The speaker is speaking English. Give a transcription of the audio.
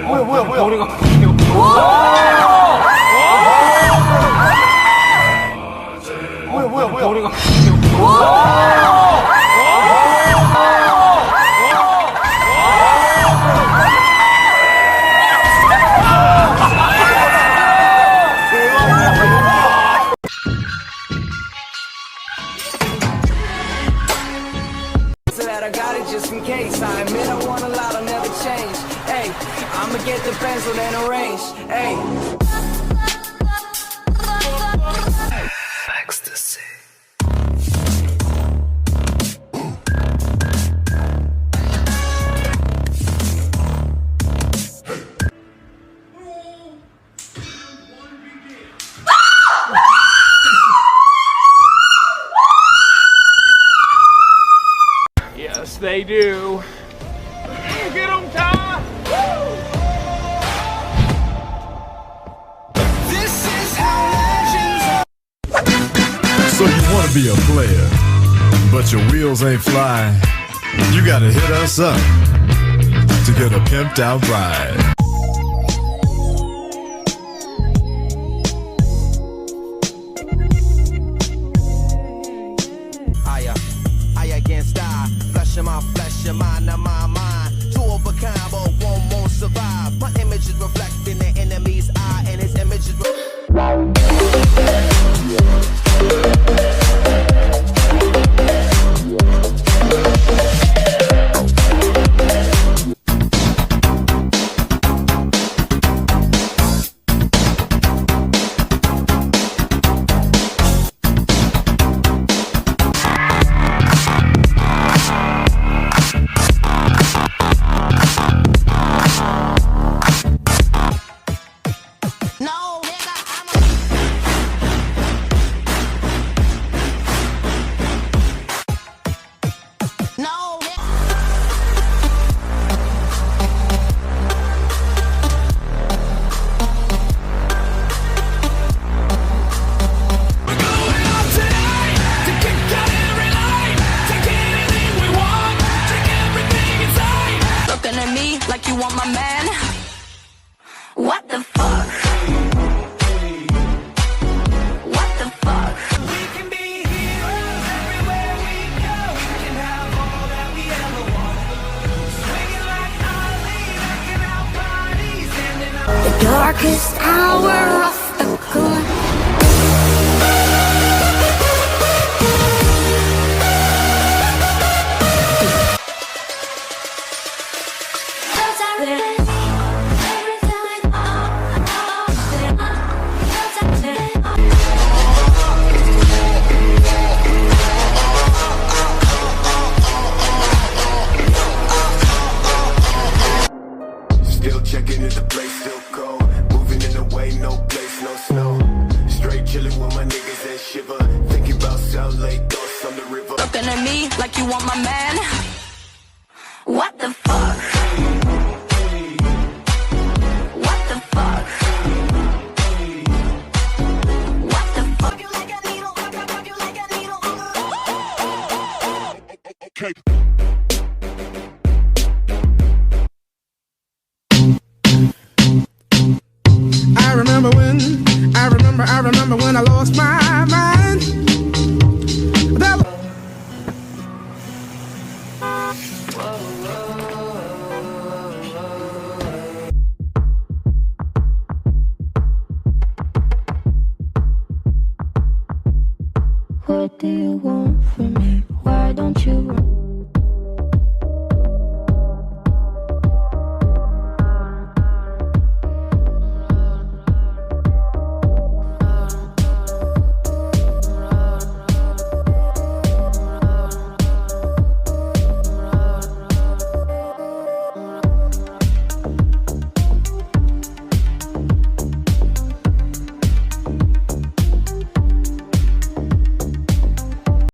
뭐야. 머리가. 뭐야. 머리가. I got it just in case. I admit I want a lot, I'll never change. Hey, I'ma get the pencil and arrange. Hey. Ecstasy. Yes, they do. Get 'em, Ty! This is how legends are. So you wanna be a player, but your wheels ain't flying. You gotta hit us up to get a pimped out ride. I against I, flesh of my flesh, your mind of my mind. Two of a kind, but one won't survive. My image is reflecting the enemy's eye, and his image is. Like you want my man? What the fuck? What the fuck? We can be heroes everywhere we go. We can have all that we ever want. Swinging like Ali, rocking out bodies, standing up. The darkest hour of the good. Still checking if the place still cold. Moving in the way, no place, no snow. Straight chilling with my niggas and shiver. Thinking about South Lake, thoughts on the river. Looking at me like you want my man? What the fuck? What the fuck? What the fuck? You like a needle, you like a needle. Okay. I remember when I lost my mind. What do you want from me? Why don't you want